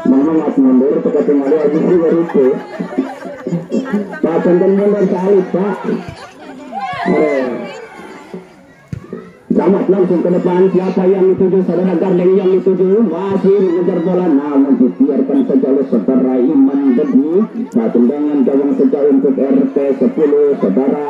Mengamat mundur ketinggalan lagi itu. Pak Tonton mundur salib Pak. Camat langsung ke depan, siapa yang dituju? Saudara Gardeng yang dituju masih mengejar bola, namun dibiarkan saja oleh saudara Iman Dedi. Nah, tendangan gawang saja untuk RT 10. Saudara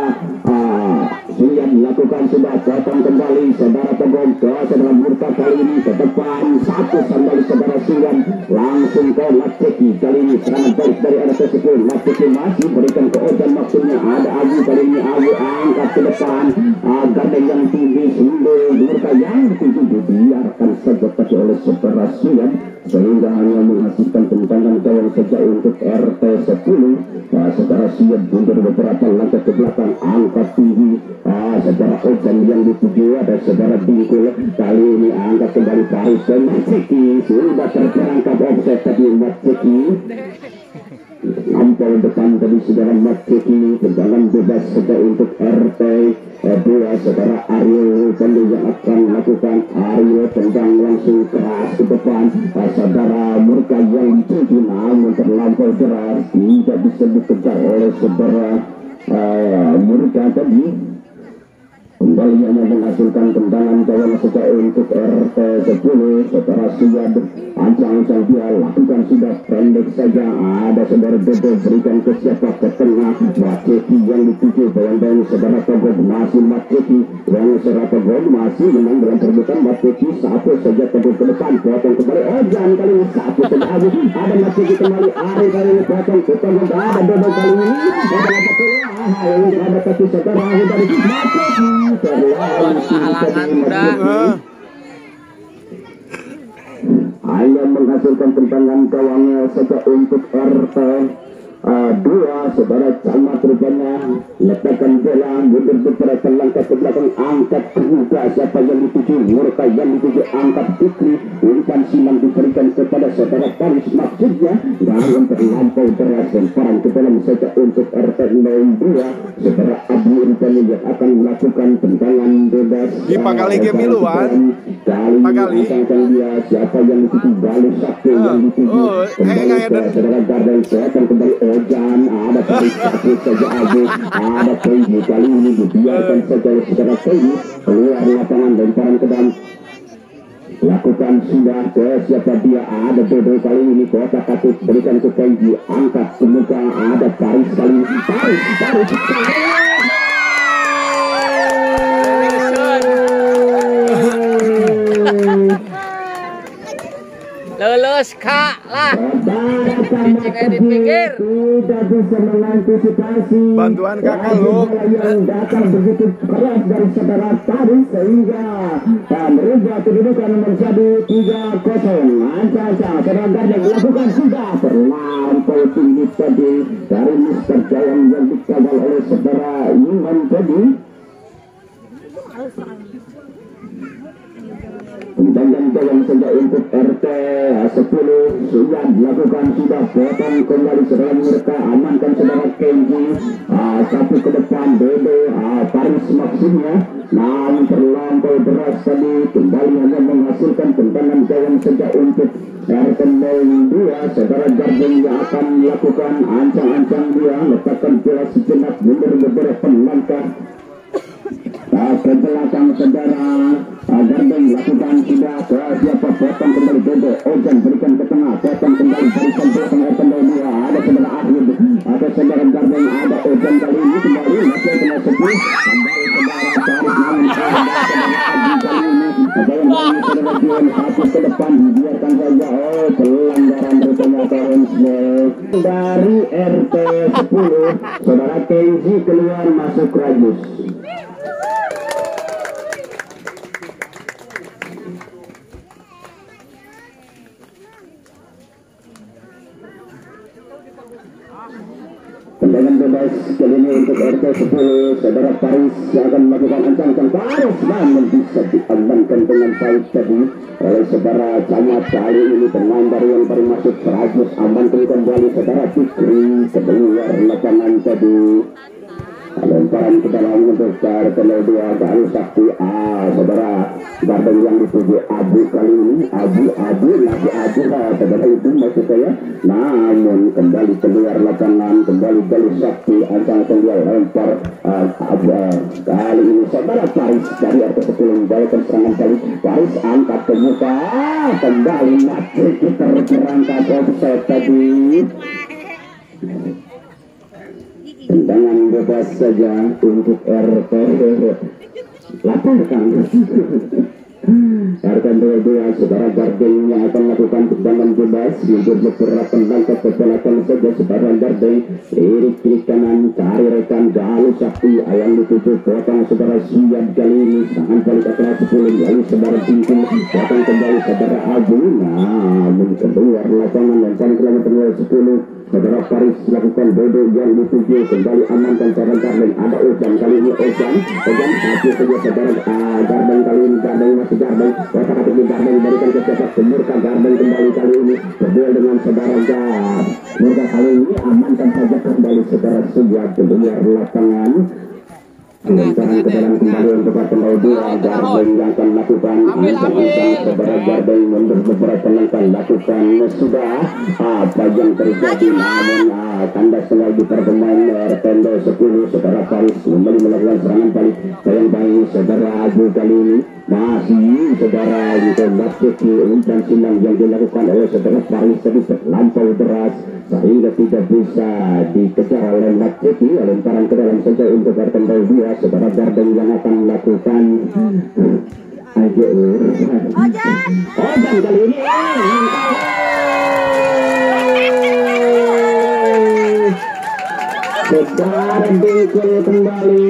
Sulian dilakukan, sudah potong kembali saudara Togong ke saudara Murta, kali ini ke depan satu sandal saudara Sulian langsung ke Latseki. Kali ini serangan balik dari RT 10. Latseki masih berikan ke Ojan, maksudnya ada Abu, kali ini Abu angkat ke depan. Gardeng yang tinggi Murta yang dituju dibiarkan saja tadi oleh saudara Sulian, sehingga hanya menghasilkan tendangan gawang saja untuk RT 10. Saudara Sulian mundur beberapa langkah ke belakang, angkat tinggi. Saudara Ojan yang dituju ada saudara Bingkul, kali ini angkat kembali Paris dan Matseki sudah terperangkap offset tadi Matseki. Nampol depan tadi saudara Matseki, tendangan bebas saja untuk RT 2. Saudara Aryo tentu yang akan melakukan, Aryo tendang langsung keras ke depan. Saudara Murka yang dituju namun terlampau deras, tidak bisa dikejar oleh saudara Murka tadi. Kembali hanya menghasilkan tendangan gawang saja untuk RT 10. Saudara Sulian ancang-ancang dia lakukan, sudah pendek saja. Ada saudara Dodo berikan ke siapa, ke tengah. Matseki yang dituju bayang-bayang saudara Togong, masih Matseki yang saudara Togong masih menang dalam perebutan. Matseki satu saja Togong ke depan, potong kembali Ojan, kali ini satu saja Abu. Ada Matseki kembali, Ari kali ini potong ke Togong, ada Dodo kali ini. Ada satu saudara Abu dari Matseki. Hanya menghasilkan tendangan gawangnya saja untuk RT 2. Saudara Camat rupanya letakkan bola mundur beberapa langkah ke belakang, angkat kemuka siapa yang dituju? Murka yang dituju, angkat Fikri. Umpan silang diberikan kepada saudara Paris, maksudnya jangan terlampau deras, lemparan ke dalam saja untuk RT 02. Saudara Abu rupanya yang akan melakukan tendangan bebas. Di Pakali Gemiluan Pakali dia siapa yang dituju? Balik satu yang dituju kembali ke saudara Gardeng, akan kembali Ojan, ada Paris satu saja Abu, ada Teji, kali ini dibiarkan saja oleh saudara Teji keluar lapangan, lemparan ke dalam lakukan sudah ke siapa dia, ada Dodo, kali ini kotak katus berikan ke Teji, angkat semuka, ada Paris, kali ini Paris lulus kak lah di pinggir tidak bisa mengantisipasi bantuan kakak lu yang datang begitu keras dari saudara tadi, sehingga merubah kedudukan menjadi 3-0. Ancang-ancang saudara Gardeng lakukan, sudah terlampau tinggi tadi dari Mister Jayang yang dikawal oleh saudara Iman tadi. Tendangan gawang saja untuk RT 10 sudah dilakukan, sudah potong kembali saudara Murka, amankan saudara Kenji, satu ke depan Dodo, Paris maksudnya, namun terlampau deras tadi, kembali hanya menghasilkan tendangan gawang saja untuk RT 02. Saudara Gardeng yang akan melakukan, ancang-ancang dia letakkan bola sejenak mundur beberapa langkah ke belakang saudara Gardeng lakukan, sudah ke siapa, potong kembali Dodo, Ojan berikan ke tengah, potong kembali berikan belakang RT 02. Ada saudara Ahmad, ada saudara Gardeng, ada Ojan, kali ini kembali masih kena sepi, kembali saudara Paris, namun saudara Adi kali ini saudara Juan satu ke depan dibiarkan saja. Pelanggaran rupanya dari RT 10. Saudara Kenji keluar masuk Rajus. Tendangan bebas kali ini untuk RT 10. Saudara Paris yang akan melakukan ancang-ancang Paris, namun bisa diamankan dengan baik tadi oleh saudara Camat. Kali ini pemain baru yang baru masuk Rajus, amankan kembali saudara Fikri keluar lapangan tadi. lemparan ke dalam untuk RPL 2 baru sakti saudara Gardeng yang dituju Abu kali ini Abu lagi Abu saudara itu maksud saya, namun kembali keluar lapangan kembali sakti ancang dia lempar kali ini saudara Paris dari atas 10 balikan serangan kali Paris angkat ke muka kembali mati kita terperangkap offside tadi. Tendangan bebas saja untuk RPL laporkan RPL 2 saudara Gardeng yang akan melakukan tendangan bebas untuk beberapa langkah ke belakang saja saudara Gardeng kiri kanan cari rekan Galuh Sakti yang dituju potong saudara siap kali ini sangat balik ke kelas 10 lalu saudara Pintu potong kembali saudara Abu namun keluar lapangan dan kilometer 10 saudara Paris lakukan bodoh yang dituju kembali amankan saudara Gardeng ada Ojan kali ini Ojan satu saja saudara Gardeng kali ini Gardeng masih Gardeng otak-atik di Gardeng diberikan ke cepat Murka Gardeng kembali kali ini berduel dengan saudara Murka kali ini amankan saja kembali saudara Sujat keluar lapangan lemparan ke dalam kembali untuk RPL 2 Gardeng yang akan melakukan saudara Gardeng mundur beberapa langkah lakukan sudah apa yang terjadi namun tanda setengah di perpemain RPL 10 saudara Paris kembali melakukan serangan balik sayang baik saudara Abu kali ini masih saudara ditembak umpan silang yang dilakukan oleh saudara Paris tadi terlampau deras sehingga tidak bisa dikejar oleh Matseki lemparan ke dalam saja untuk RPL 2 saudara Gardeng yang akan melakukan Ojan kali ini saudara Bingkul kembali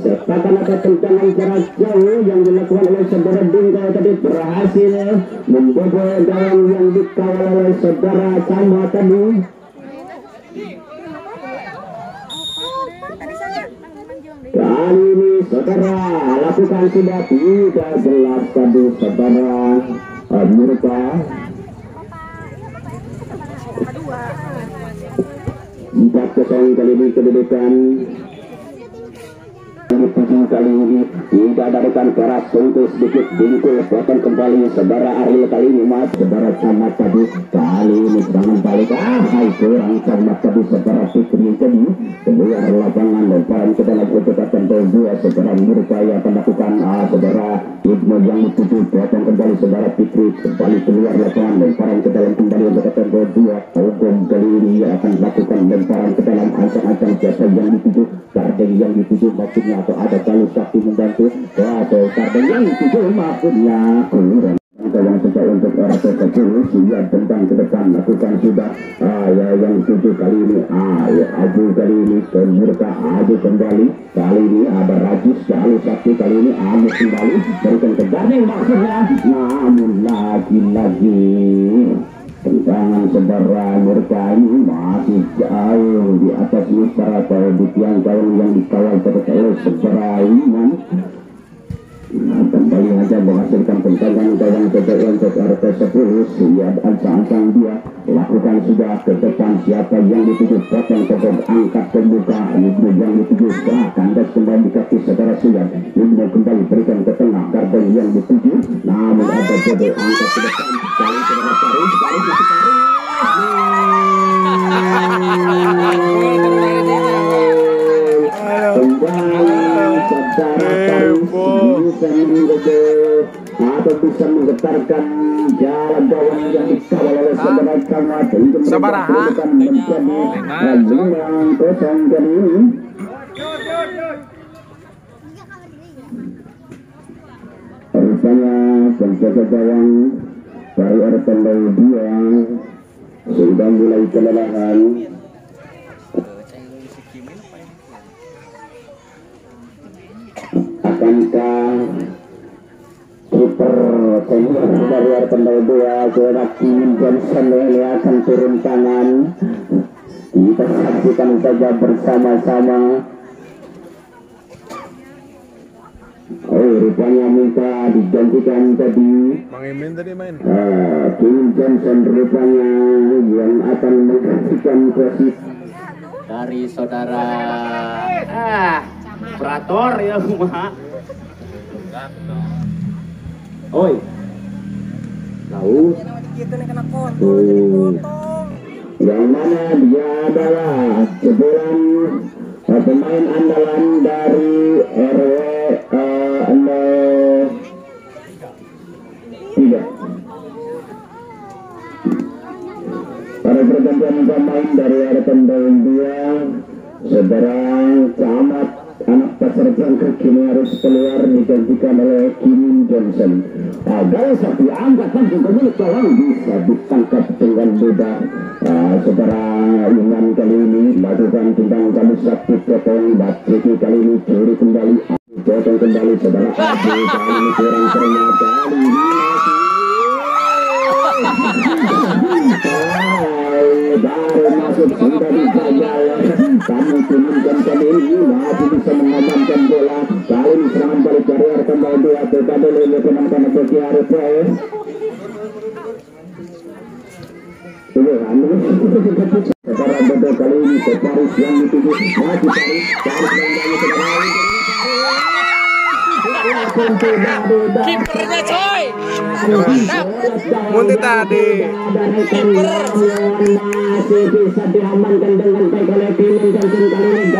sepakan tendangan jarak jauh yang dilakukan oleh saudara Bingkul tadi berhasil membobol gawang yang dikawal oleh saudara Sama tadi. Kali ini saudara lakukan sudah tidak jelas tadi saudara Murka 4-0 kali ini kedudukan kali ini tidak ada rekan keras untuk sedikit Bingkul potong kembali saudara Ariel kali ini mas saudara Camat tadi kali ini serangan balik kurang Camat tadi saudara Fikri tadi keluar lapangan lemparan ke dalam untuk RPL 2 saudara Murka yang akan melakukan saudara Ibnu yang dituju potong kembali saudara Fikri kembali keluar lapangan lemparan ke dalam kembali untuk RPL 2 Ogong kali ini akan melakukan lemparan ke dalam ancang-ancang jasa yang dituju Gardeng yang dituju maksudnya atau ada Galuh Sakti membantu atau Gardeng yang dituju maksudnya keluar yang sudah untuk RPL 10 siap tentang ke depan lakukan sudah yang dituju kali ini Abu kali ini ke Murka Abu kembali kali ini ada Rajis Galuh Sakti kali ini Abu kembali berikan ke Gardeng maksudnya namun lagi-lagi tendangan saudara Murka ini masih jauh di atas misbar atau di tiang gawang yang dikawal oleh saudara Iman. Kembali saja menghasilkan tendangan gawang saudara untuk RPL 10 siap ancang-ancang dia lakukan sudah ke depan siapa yang dituju potong potong angkat pembuka Ibnu yang dituju kandas kembali kaki saudara siap Ibnu kembali berikan ke tengah Gardeng yang dituju namun ada bodoh angkat ke depan kali saudara Paris atau bisa menggetarkan jalan gawang yang dikawal oleh saudara Camat Sabaraha menjadi 5-0 kali ini. Rupanya penjaga gawang dari RPL 2 sudah mulai kelelahan. Akankah kiper senior dari RPL 2 Joakim Johnson ini akan turun tangan? Kita saksikan saja bersama-sama. Rupanya minta digantikan tadi. Bang Emin tadi main. Kim Johnson rupanya yang akan menggantikan posisi dari saudara operator ya kumaha. Oi. Tahu. Yang mana dia adalah jebolan pemain andalan dari RW 03. Pada pergantian pemain dari RW 02, saudara Camat anak pasar Jangkrik kini harus keluar digantikan oleh Kim Johnson. Gaya sapi angkat langsung ke milik gawang bisa ditangkap dengan mudah. Saudara Iman kali ini lakukan tentang kali sakit potong Batsiki kali ini curi kembali potong kembali saudara Adi kali ini kurang ternyata kali ini baru masuk sudah dijaga kami kirimkan kali ini masih bisa mengamankan bola kali ini serangan balik dari rekan bawah dua TKD oleh teman-teman Beki Arif sekarang betul kali ini Paris yang dituju maju Kipernya coy. Mantap. Munti tadi. Kiper masih bisa diamankan dengan baik oleh Kim Johnson kali ini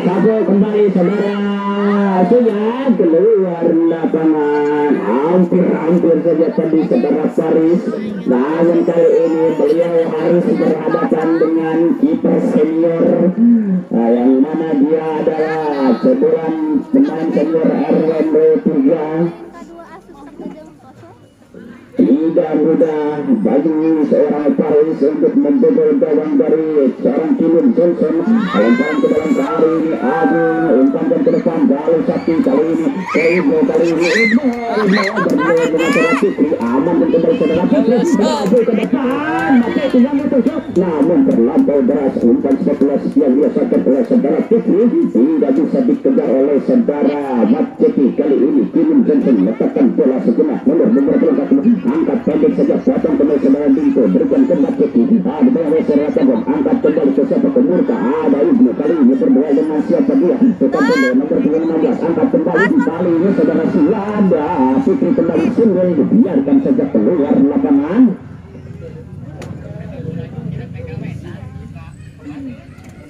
satu kembali saudara sudah keluar lapangan hampir saja tadi saudara Paris. Namun kali ini beliau harus berhadapan dengan kiper senior yang mana dia adalah sebulan pemain senior RW 03. Tidak mudah bagi seorang Paris untuk membobol gawang dari seorang Kim Johnson. Lemparan ke dalam kali ini Agung umpankan ke depan Galuh Sakti kali ini Ibu kali ini berdua dengan saudara Fikri aman dan kembali saudara Fikri maju ke depan maka tinggal ditusuk namun terlampau deras umpan spekulasi yang diasakan oleh saudara Fikri tidak bisa dikejar oleh saudara Batsiki. Kali ini Kim Johnson letakkan bola sejenak mundur beberapa langkah angkat pendek saja potong kembali saudara Dinko berikan ke Batsiki di bawah saudara Tengok angkat kembali ke siapa ke Murka ada Ibnu kali ini berdua dengan siapa dia tetap bola nomor 16 angkat kembali kali ini saudara Sulanda Fikri kembali single dibiarkan saja keluar lapangan.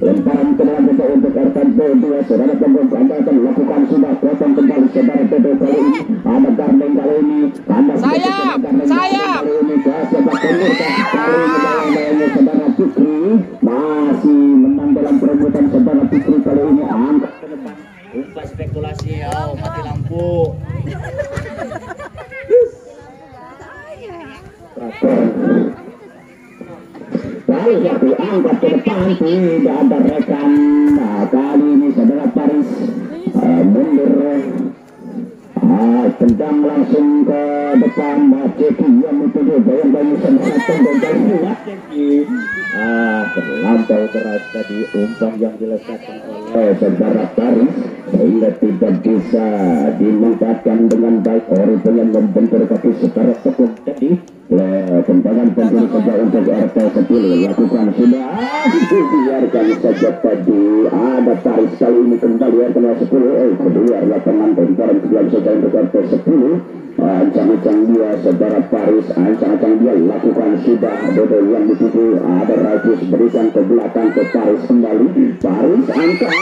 Lemparan ke dalam bola untuk RTB 2 saudara Tengok Anda akan lakukan sudah potong kembali saudara TB kali ini ada Gardeng kali ini sayap kali ini ke siapa ke Murka kali ini bayang-bayangnya saudara Fikri masih menang dalam perebutan saudara Fikri kali ini angkat ke depan umpan spekulasi mati lampu. Kali satu angkat ke depan tidak ada rekan. Kali ini saudara Paris mundur tendang langsung ke depan Batsiki yang dituju bayang-bayang sensasi dan Batsiki terlampau keras tadi umpan yang diletakkan oleh saudara Paris sehingga tidak bisa dimanfaatkan dengan baik oleh yang membentur kaki secara tekuk tadi. Tendangan penting saja untuk RT 10 lakukan sudah biarkan saja tadi ada Paris kali ini kembali RT 10 kedua lapangan tendangan kedua saja untuk RT 10 ancang-ancang dia saudara Paris ancang-ancang dia lakukan sudah Dodo yang dituju ada Rajus berikan ke belakang ke Paris kembali Paris angkat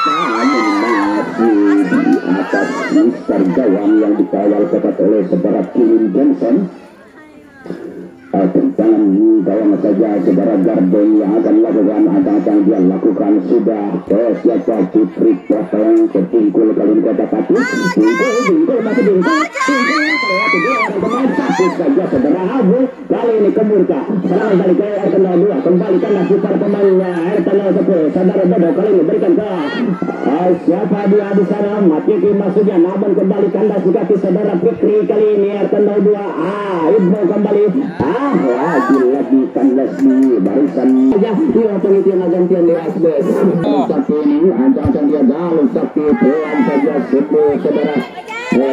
masih di atas Mister gawang yang dikawal ketat oleh saudara Kim Johnson. Tentangan gawang saja saudara Gardeng yang akan lakukan ancang-ancang dia lakukan sudah ke siapa Putri potong ke Tingkul kali ini kata Patrick Tingkul masih Tingkul satu saja saudara Abu kali ini ke Murka serangan balik ke RT 02 kembalikan lagi para pemainnya RT 10 saudara Dodo kali ini berikan ke siapa dia di sana Matiki maksudnya namun kembali kandas di kaki saudara Fikri kali ini RT 02 Ibnu kembali lagi kandas di barisan aja dia pengitian gantian di asbes satu ini ancang-ancang dia Galuh Sakti pelan saja situ saudara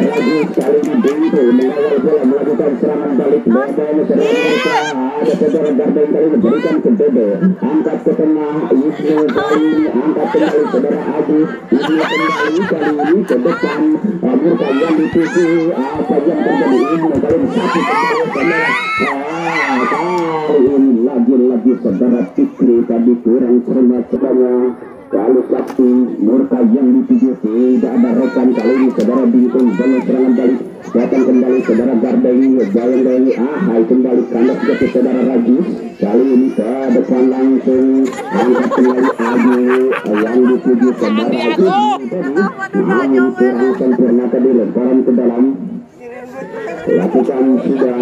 Rajis kali ini Bengkel mengawal bola melakukan serangan balik Bebel serangan mereka ada saudara Gardeng kali ini berikan ke Bebel angkat ke tengah Wisnu kali ini angkat kembali saudara Agus ini kembali kali ini ke depan Murka yang dituju apa yang terjadi ini kali ini satu kembali saudara kali ini lagi-lagi saudara Fikri tadi kurang cermat sebenarnya. Kalau satu Murka yang dituju tidak ada rekan kali ini saudara dihitung dengan serangan balik datang kembali saudara Gardeng bayang-bayang hai kembali kandas ke saudara Rajis kali ini ke depan langsung angkat kembali Agi yang dituju saudara Agi namun kurang sempurna tadi lemparan ke dalam lakukan sudah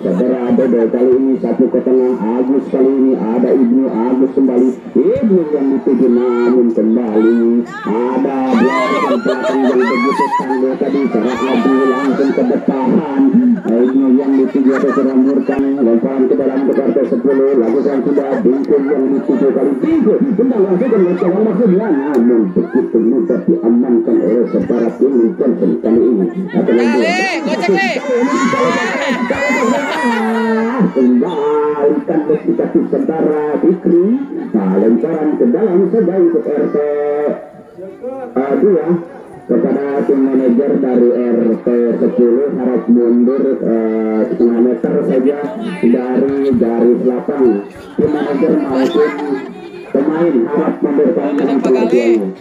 saudara Dodo kali ini satu ke tengah Agus kali ini ada Ibnu Agus kembali Ibnu yang dituju namun kembali ada belakang yang begitu tangguh tadi cara Adu langsung ke depan Ibnu yang dituju ada keramurkan lemparan ke dalam ke kartu 10 lakukan sudah Bingkul yang dituju kali Bingkul tendang langsung ke mencoba maksudnya namun begitu mudah diamankan oleh saudara Billy Johnson kali ini Gocek nih. Kembalikan destinasi saudara Fikri lemparan ke dalam sedang untuk RT 2 kepada tim manajer dari RT 10 harus mundur setengah meter saja dari garis lapangan. Tim manajer maupun pemain harap memberikan pengertian.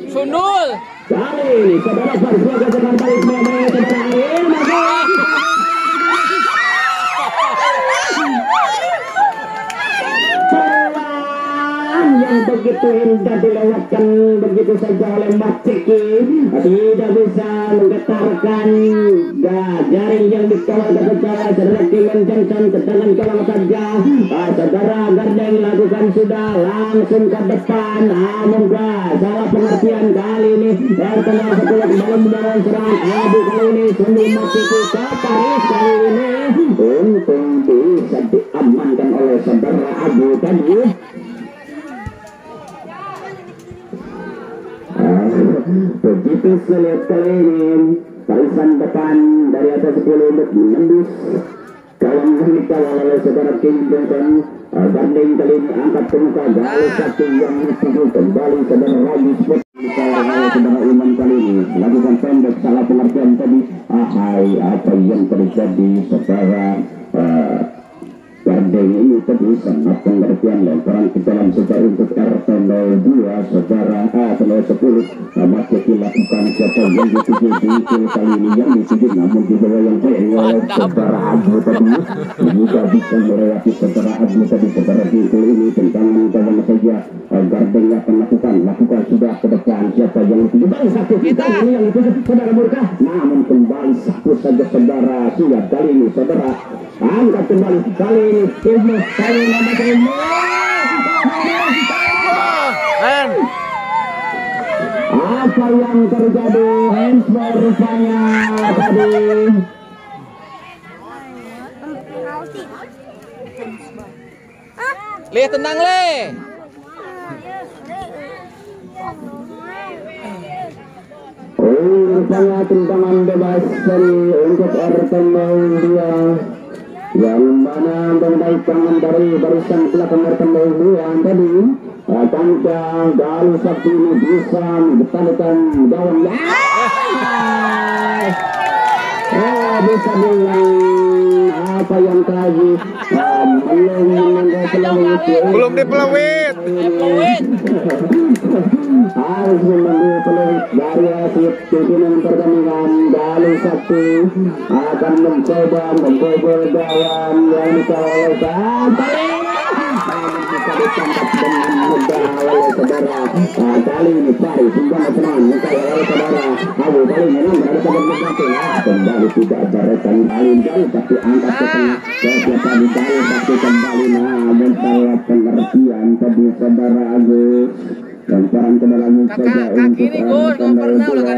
Sundul. Kali ini saudara Farzul ke depan balik memang saudara Air yang begitu indah dilewatkan begitu saja oleh Mas Ciki tidak bisa menggetarkan jaring yang dikawal ke saudara Kim Johnson ke tangan kawal saja saudara Gardeng lakukan sudah langsung ke depan namun salah pengertian kali ini dari tengah 10 kembali membangun serangan Adu kali ini Sundul Mas Ciki ke Paris kali ini untung bisa diamankan oleh saudara Adu tadi. Begitu sulit kali ini barisan depan dari atas 10 untuk menembus kawan yang dikawal oleh saudara Kim Johnson. Gardeng kali ini angkat ke muka garis satu yang dituju kembali saudara Rajis dikawal oleh saudara Iman kali ini lakukan pendek salah pengertian tadi apa yang terjadi saudara Gardeng ini tadi sangat pengertian lemparan ke dalam saja untuk RT 02 saudara 10 masih dilakukan siapa yang dituju Bingkul kali ini yang dituju namun di bawah yang oleh saudara Adu tadi juga bisa melewati saudara Adu tadi saudara Bingkul ini tentangan kawan saja Gardeng akan lakukan sudah ke depan siapa yang dituju kali satu kali ini yang dituju saudara Murka namun kembali satu saja saudara siap kali ini saudara angkat kembali kali ini Ibnu kali ini apa yang terjadi handball rupanya tadi Le tenang le. rupanya tendangan bebas dari untuk RT 02 yang mana mengenai tangan dari barisan belakang RT 02 tadi tanpa garis satu ini bisa bertandatan gawang bisa bilang apa yang tadi belum dipelawit harus menunggu peluit dari hasil pimpinan pertandingan dari satu akan mencoba membobol gawang yang dikawal bisa ditangkap dengan mudah oleh saudara kali ini Paris hingga tenang dikawal oleh saudara Abu kali ini berada pada menang kembali tidak ada rekan kali tapi angkat ke tengah siapa dikawal tapi kembali namun salah pengertian tadi saudara Agus lemparan ke dalam saja untuk tanggal 2 saudara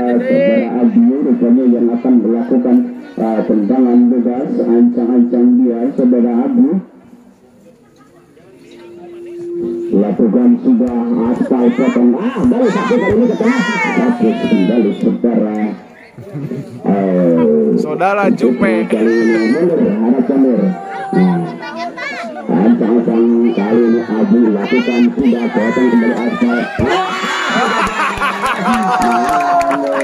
Adi rupanya yang akan melakukan tendangan bebas ancang-ancang dia saudara Adi lakukan sudah aspal potong baru satu kali ini ke tengah tapi kembali Saudara Jupe kali ini mundur harap mundur ancang-ancang kali ini Abu lakukan sudah potong kembali aspal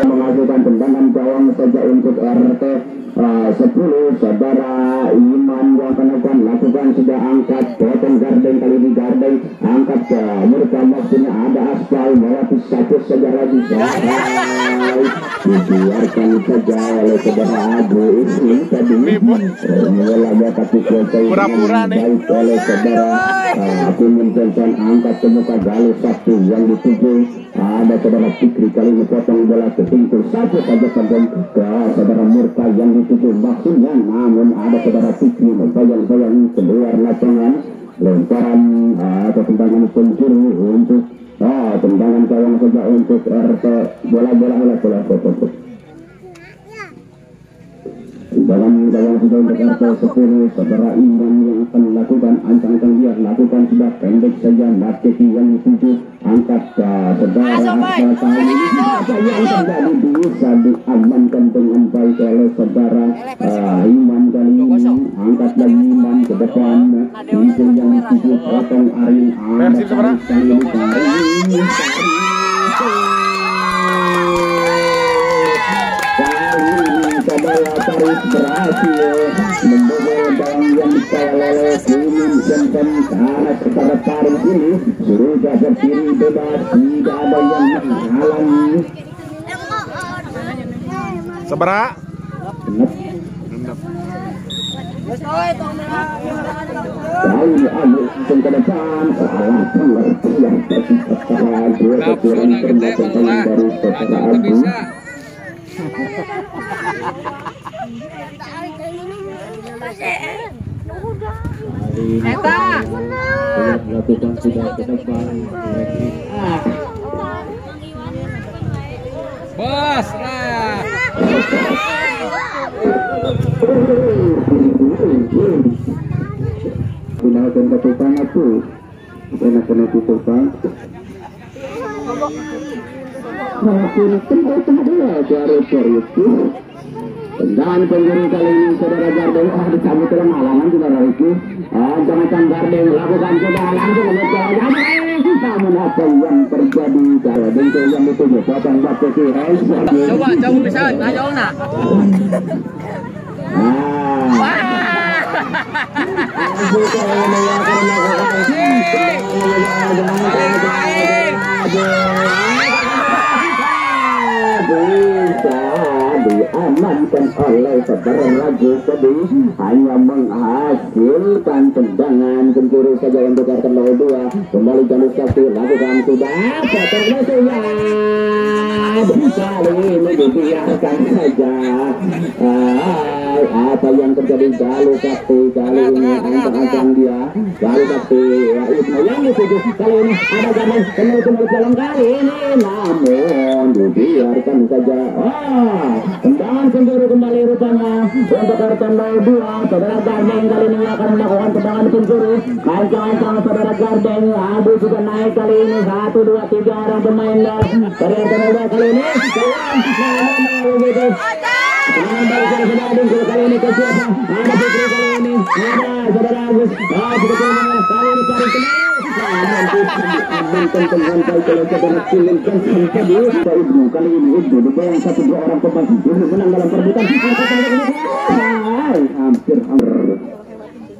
mengajukan tendangan gawang saja untuk RT 10 saudara Iman yang akan lakukan sudah angkat potong gardeng kali ini gardeng angkat ke mereka maksudnya ada aspal melewati satu saja lagi dibiarkan saja oleh saudara Abu ini tadi mulanya tapi pura-pura nih oleh saudara aku mencetak angkat ke muka Galuh satu yang dituju ada saudara Fikri kali ini potong bola ke pintu satu saja sampai ke saudara Murta yang dituju maksudnya namun ada saudara Fikri membayang-bayang keluar lapangan lemparan atau tendangan penjuru untuk tendangan gawang saja untuk RT bola-bola tendangan gawang sudah untuk RT 10 saudara Iman yang akan lakukan ancang-ancang dia lakukan sudah pendek saja Marketi yang dituju angkat ke saudara asal kali ini apa yang terjadi bisa diamankan dengan baik oleh saudara Iman kali ini angkat lagi Iman ke depan itu yang dituju potong Arin Persib seberang kali ini saudara Tarik berhasil membobol gawang yang dikawal oleh Kumin Johnson karena saudara Tarik ini sudah berdiri bebas tidak ada yang menghalangi Sabara kali Abu ke depan salah pengertian kekurangan permasalahan dari saudara Abu lakukan sudah ke depan Bos gunakan ketukan aku enak-enak ketukan tendangan penjuru kali ini saudara Gardeng dicabut dalam halangan saudara itu jangan Gardeng lakukan sudah langsung memecah namun apa yang terjadi kalau bengkel yang dituju potong batu kiri coba bisa ayo nak diamankan oleh saudara Ragu tadi hanya menghasilkan tendangan penjuru saja untuk kartu 2 kembali jalur satu lakukan sudah potong batu kali ini dibiarkan saja apa yang terjadi jalur satu kali ini ancang-ancang dia jalur satu yang dituju kali ini ada gambar kembali dalam kali ini namun dibiarkan saja tendangan penjuru kembali rupanya untuk kartu 2 saudara Gardeng kali ini akan melakukan tendangan penjuru ancang-ancang saudara Gardeng Abu juga naik kali ini 1, 2, 3 orang pemain dari RT 2 kali ini kali ini ke siapa ada Fikri kali ini ada saudara Agus kali ini tarik kali ini itu dibayang 1-2 orang pemain menang dalam perebutan hampir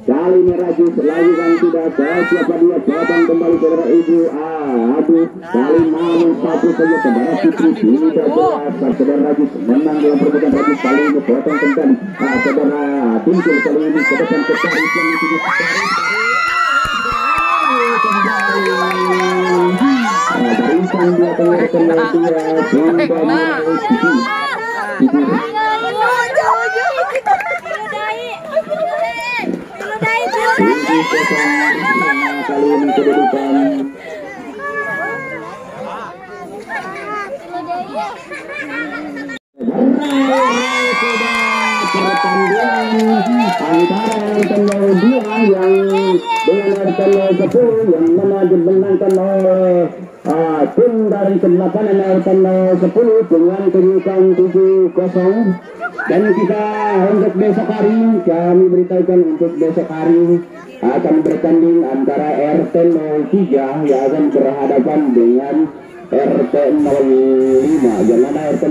kali ini Rajis lakukan sudah siapa dia potong kembali saudara Ibu aduh kali namun satu saja saudara Fikri tidak jelas saudara Rajis menang dalam perebutan Rajis kali ini potong kembali saudara Tingkil kali ini ke depan ke Taris yang dituju barisan dia tengah kali ini kedudukan sudah pertandingan antara RT 02 yang dengan RT 10 yang mana dimenangkan oleh tim dari kebelakangan RT 10 dengan kedudukan 7-0. Dan kita untuk besok hari kami beritahukan untuk besok hari akan bertanding antara RT 03 yang akan berhadapan dengan RT 05. Yang mana RT